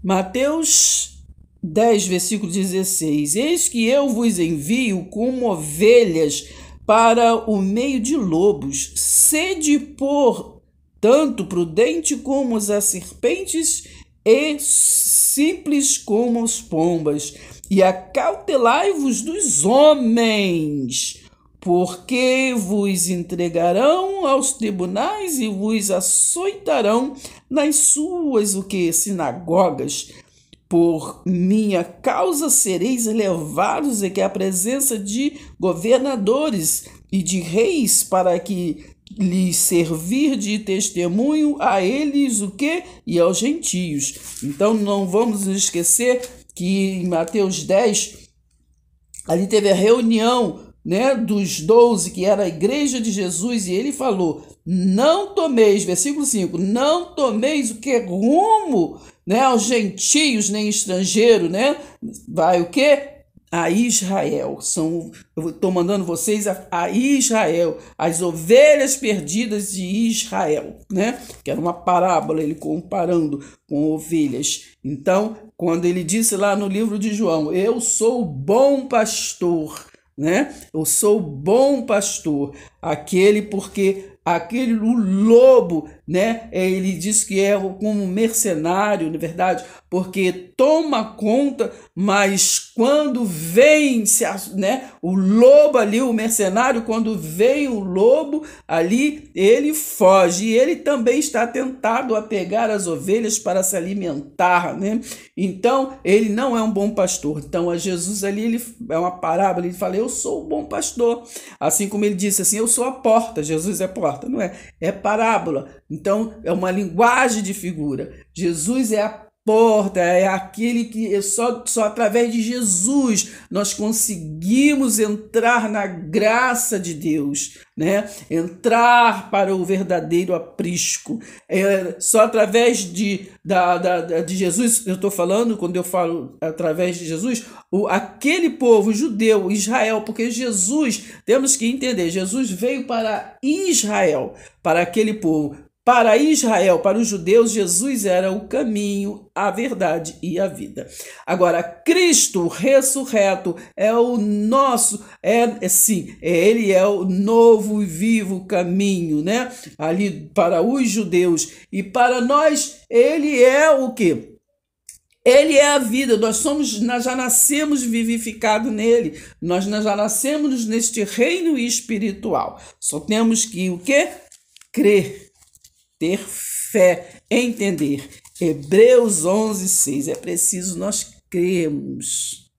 Mateus 10, versículo 16. Eis que eu vos envio como ovelhas para o meio de lobos. Sede, portanto, prudente como as serpentes e simples como as pombas. E acautelai-vos dos homens, porque vos entregarão aos tribunais e vos açoitarão nas suas sinagogas. Por minha causa sereis levados aqui à presença de governadores e de reis, para que lhes servir de testemunho a eles e aos gentios. Então não vamos nos esquecer que em Mateus 10, ali teve a reunião, né, dos 12, que era a igreja de Jesus, e ele falou: não tomeis, versículo 5, não tomeis rumo, né, aos gentios, nem estrangeiro, né? Vai a Israel. Eu estou mandando vocês a Israel, as ovelhas perdidas de Israel, né? Que era uma parábola, ele comparando com ovelhas. Então, quando ele disse lá no livro de João: eu sou o bom pastor, né? Eu sou o bom pastor, o lobo, né? Ele diz que é como um mercenário, na verdade, porque toma conta, mas quando vem, né, o lobo ali, o mercenário, quando vem o lobo ali, ele foge, e ele também está tentado a pegar as ovelhas para se alimentar, né? Então, ele não é um bom pastor. Então, a Jesus ali, ele é uma parábola, ele fala: eu sou o bom pastor. Assim como ele disse assim: eu sou a porta. Jesus é a porta, não é? É parábola. Então, é uma linguagem de figura. Jesus é a porta, é aquele que só através de Jesus nós conseguimos entrar na graça de Deus, né? Entrar para o verdadeiro aprisco. Só através de Jesus, eu estou falando, quando eu falo através de Jesus, aquele povo judeu, Israel, porque Jesus, temos que entender, Jesus veio para Israel, para aquele povo. Para Israel, para os judeus, Jesus era o caminho, a verdade e a vida. Agora, Cristo ressurreto é o nosso, ele é o novo e vivo caminho, né? Ali para os judeus, e para nós, ele é o quê? Ele é a vida. Nós já nascemos vivificados nele. Nós já nascemos neste reino espiritual. Só temos que crer. Ter fé, entender. Hebreus 11, 6. É preciso nós crermos.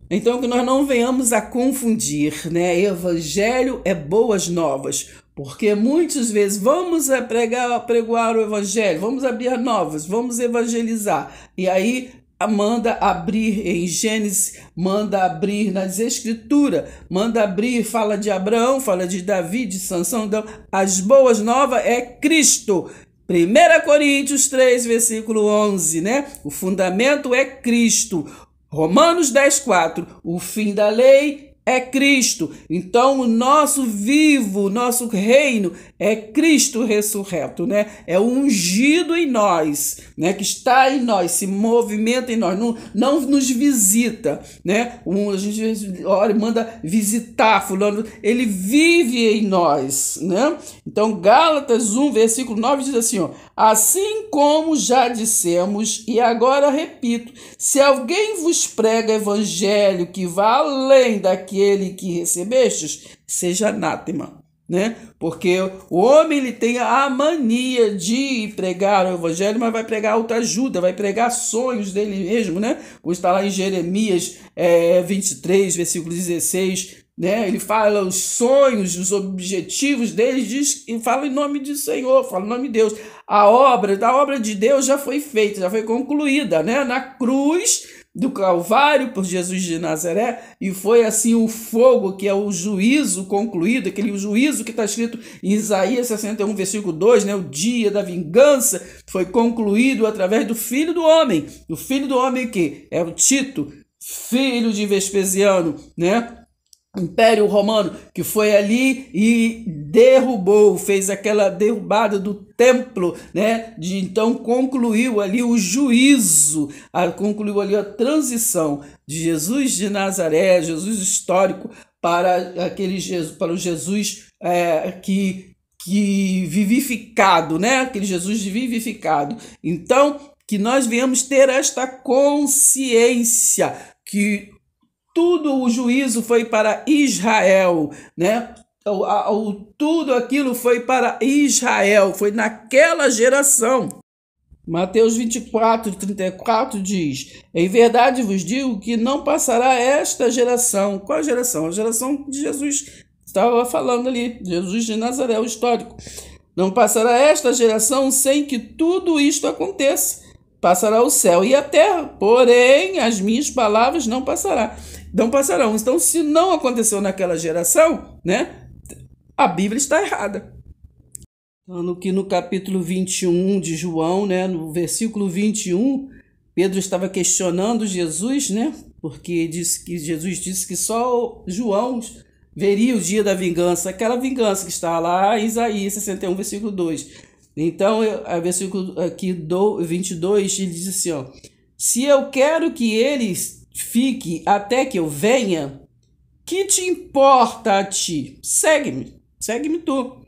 Então, que nós não venhamos a confundir, né? Evangelho é boas novas. Porque muitas vezes vamos pregar o evangelho, vamos abrir novas, vamos evangelizar. E aí manda abrir em Gênesis, manda abrir nas Escrituras, manda abrir, fala de Abraão, fala de Davi, de Sansão. Então, as boas novas é Cristo. 1 Coríntios 3, versículo 11, né? O fundamento é Cristo. Romanos 10, 4. O fim da lei é Cristo. Então, o nosso vivo, nosso reino é Cristo ressurreto, né? É o ungido em nós, né? Que está em nós, se movimenta em nós, não nos visita, né? A gente olha, manda visitar fulano, ele vive em nós, né? Então, Gálatas 1, versículo 9 diz assim, ó: assim como já dissemos, e agora repito, se alguém vos prega evangelho que vá além daquele que recebestes, seja anátema, né? Porque o homem, ele tem a mania de pregar o evangelho, mas vai pregar autoajuda, vai pregar sonhos dele mesmo, né? Como está lá em Jeremias 23, versículo 16, né? Ele fala os sonhos, os objetivos dele, diz e fala em nome do Senhor, fala em nome de Deus. A obra de Deus já foi feita, já foi concluída, né? Na cruz do Calvário por Jesus de Nazaré, e foi assim o fogo, que é o juízo concluído, aquele juízo que está escrito em Isaías 61, versículo 2, né? O dia da vingança foi concluído através do Filho do Homem, que é o Tito, filho de Vespasiano, né? Império Romano, que foi ali e derrubou, fez aquela derrubada do templo, né? Então concluiu ali o juízo, concluiu ali a transição de Jesus de Nazaré, Jesus histórico, para para o Jesus que vivificado, né? Aquele Jesus vivificado. Então, que nós venhamos ter esta consciência que tudo o juízo foi para Israel, né? Tudo aquilo foi para Israel, foi naquela geração. Mateus 24, 34 diz: em verdade vos digo que não passará esta geração. Qual a geração? A geração de Jesus estava falando ali, Jesus de Nazaré, o histórico. Não passará esta geração sem que tudo isto aconteça. Passará o céu e a terra, porém as minhas palavras não passarão. Então, se não aconteceu naquela geração, né, a Bíblia está errada. No capítulo 21 de João, né, no versículo 21, Pedro estava questionando Jesus, né, porque Jesus disse que só João veria o dia da vingança, aquela vingança que está lá em Isaías 61, versículo 2. Então, o versículo aqui 22, ele diz assim, ó: se eu quero que ele fique até que eu venha, que te importa a ti? Segue-me tu.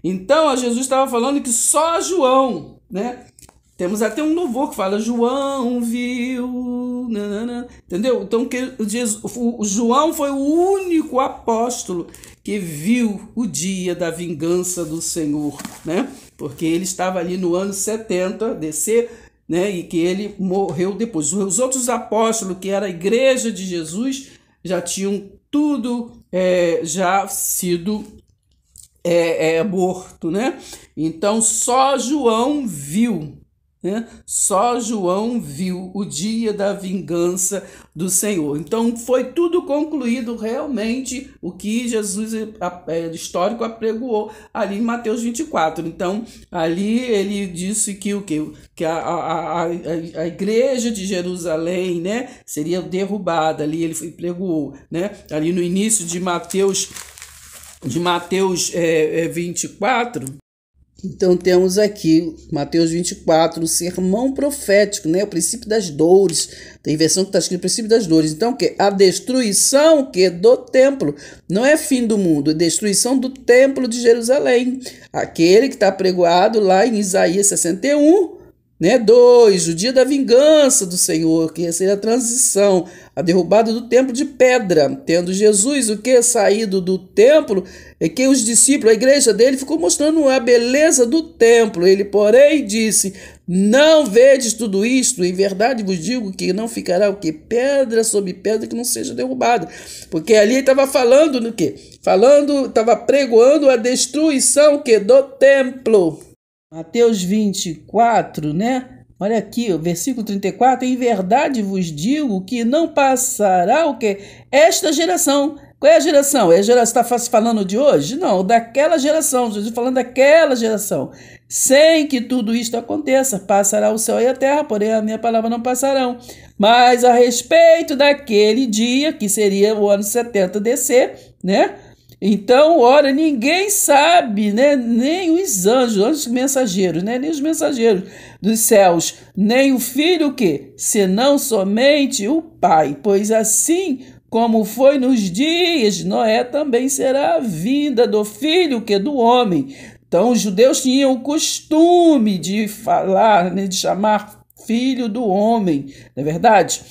Então, Jesus estava falando que só João, né? Temos até um louvor que fala, João viu, nanana, entendeu? Então, o João foi o único apóstolo que viu o dia da vingança do Senhor, né? Porque ele estava ali no ano 70, descer, né? E que ele morreu depois. Os outros apóstolos, que era a igreja de Jesus, já tinham tudo já sido morto, né? Então, só João viu, né? Só João viu o dia da vingança do Senhor. Então foi tudo concluído realmente o que Jesus histórico apregoou ali em Mateus 24. Então ali ele disse que a igreja de Jerusalém, né, seria derrubada. Ali ele pregoou, né? Ali no início de Mateus 24. Então temos aqui Mateus 24, o sermão profético, né? O princípio das dores. Tem versão que está escrito o princípio das dores. Então, a destruição do templo não é fim do mundo, é destruição do templo de Jerusalém. Aquele que está apregoado lá em Isaías 61, né? 2, o dia da vingança do Senhor, que seria a transição, a derrubada do templo de pedra. Tendo Jesus saído do templo, é que os discípulos, a igreja dele, ficou mostrando a beleza do templo. Ele, porém, disse: não vedes tudo isto? Em verdade vos digo que não ficará pedra sobre pedra que não seja derrubada. Porque ali ele estava falando no quê? Estava pregoando a destruição do templo. Mateus 24, né? Olha aqui, o versículo 34, em verdade vos digo que não passará esta geração. Qual é a geração? É a geração, está falando de hoje? Não, daquela geração, Jesus falando daquela geração. Sem que tudo isto aconteça, passará o céu e a terra, porém a minha palavra não passarão. Mas a respeito daquele dia, que seria o ano 70 descer, né? Então, ora, ninguém sabe, né? Nem os anjos mensageiros, né? Nem os mensageiros dos céus, nem o filho senão somente o Pai. Pois assim como foi nos dias de Noé, também será a vinda do filho do homem. Então, os judeus tinham o costume de falar, né? De chamar filho do homem, não é verdade?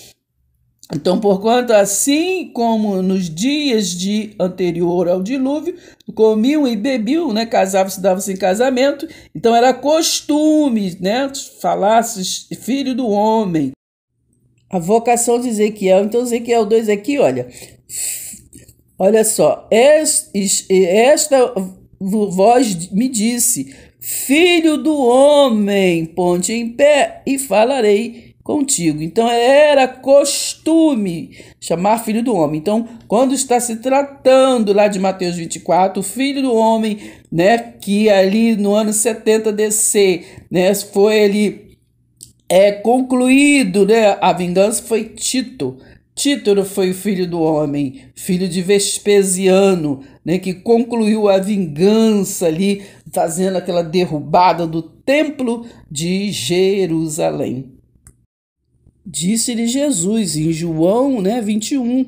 Então, porquanto, assim como nos dias anterior ao dilúvio, comiam e bebiam, né, casavam-se, davam-se em casamento, então era costume, né, falar-se filho do homem. A vocação de Ezequiel, então Ezequiel 2 aqui, olha só, esta voz me disse: filho do homem, ponte em pé e falarei contigo. Então era costume chamar filho do homem. Então, quando está se tratando lá de Mateus 24, o filho do homem, né, que ali no ano 70 descer, né, foi ali concluído, né, a vingança foi Tito. Tito foi o filho do homem, filho de Vespasiano, né, que concluiu a vingança ali fazendo aquela derrubada do templo de Jerusalém. Disse-lhe Jesus em João, 21,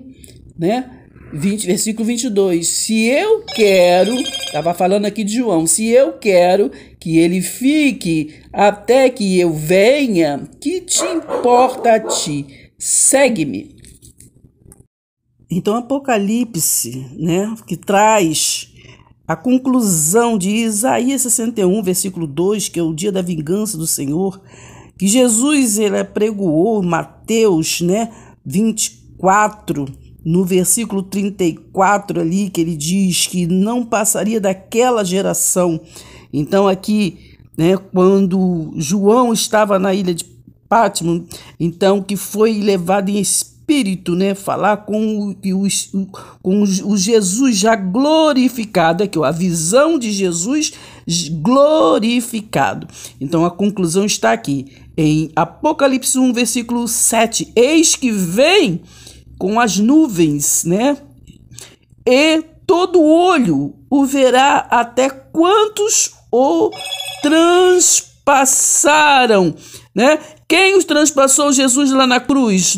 versículo 22, se eu quero, estava falando aqui de João, se eu quero que ele fique até que eu venha, que te importa a ti? Segue-me. Então, Apocalipse, que traz a conclusão de Isaías 61, versículo 2, que é o dia da vingança do Senhor, que Jesus ele apregoou, Mateus 24, no versículo 34 ali, que ele diz que não passaria daquela geração. Então aqui, quando João estava na ilha de Patmos, então que foi levado em espírito, falar com o Jesus já glorificado, aqui, a visão de Jesus glorificado. Então a conclusão está aqui, em Apocalipse 1, versículo 7, eis que vem com as nuvens, e todo olho o verá, até quantos o transpassaram, Quem os transpassou? Jesus lá na cruz,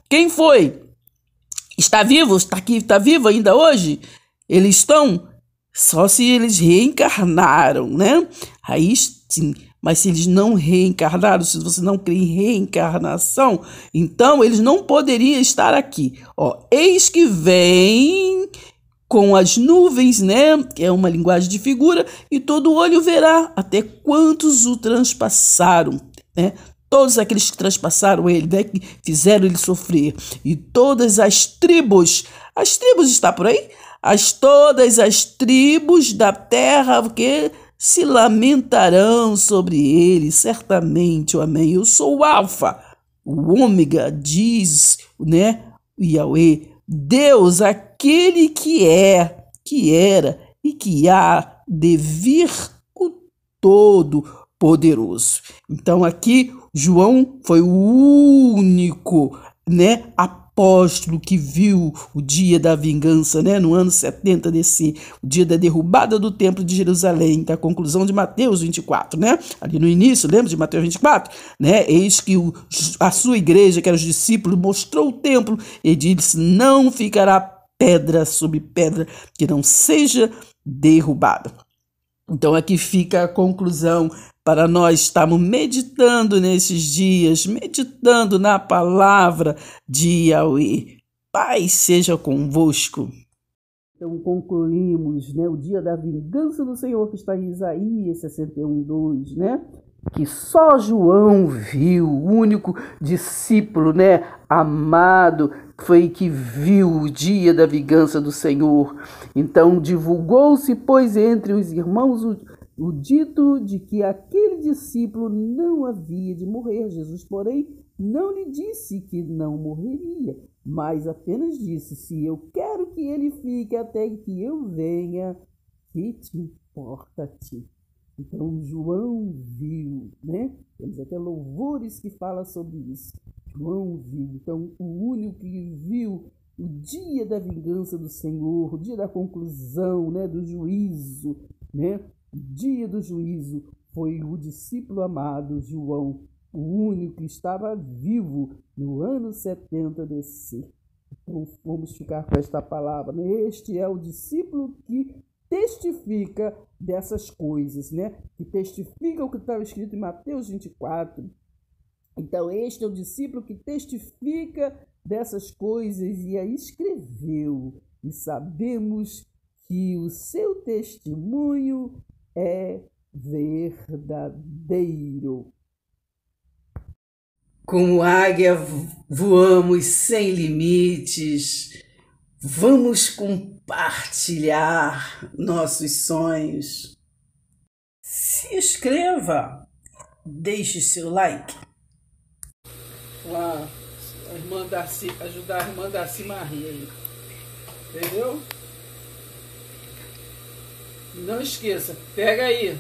Quem foi? Está vivo? Está aqui? Está vivo ainda hoje? Eles estão? Só se eles reencarnaram, Aí sim. Mas se eles não reencarnaram, se você não crê em reencarnação, então eles não poderiam estar aqui. Eis que vem com as nuvens, que é uma linguagem de figura, e todo olho verá, até quantos o transpassaram, Todos aqueles que transpassaram ele, que fizeram ele sofrer, e todas as tribos está por aí? Todas as tribos da terra, que se lamentarão sobre ele, certamente, amém. Eu sou o Alfa, o Ômega, diz, Yahweh, Deus, aquele que é, que era e que há de vir, o Todo-Poderoso. Então aqui João foi o único, apóstolo que viu o dia da vingança, no ano 70 desse, o dia da derrubada do templo de Jerusalém, da conclusão de Mateus 24, ali no início, lembra de Mateus 24, eis que a sua igreja, que eram os discípulos, mostrou o templo e disse, não ficará pedra sobre pedra que não seja derrubada. Então aqui fica a conclusão para nós estarmos meditando nesses dias, meditando na palavra de Yahweh. Paz seja convosco. Então concluímos, o dia da vingança do Senhor, que está em Isaías 61, 2, que só João viu, o único discípulo, amado, foi que viu o dia da vingança do Senhor. Então divulgou-se, pois, entre os irmãos o dito de que aquele discípulo não havia de morrer. Jesus, porém, não lhe disse que não morreria, mas apenas disse, se eu quero que ele fique até que eu venha, que te importa a ti? Então, João viu, Temos até louvores que falam sobre isso. João viu. Então, o único que viu o dia da vingança do Senhor, o dia da conclusão, do juízo, O dia do juízo foi o discípulo amado João, o único que estava vivo no ano 70 DC. Então, vamos ficar com esta palavra. Este é o discípulo que testifica dessas coisas, Que testifica o que estava escrito em Mateus 24. Então, este é o discípulo que testifica dessas coisas e a escreveu. E sabemos que o seu testemunho é verdadeiro. Como águia voamos sem limites. Vamos compartilhar nossos sonhos. Se inscreva, deixe seu like. Lá, a irmã Darcy, ajudar a irmã Darcy Maria aí. Entendeu? Não esqueça, pega aí.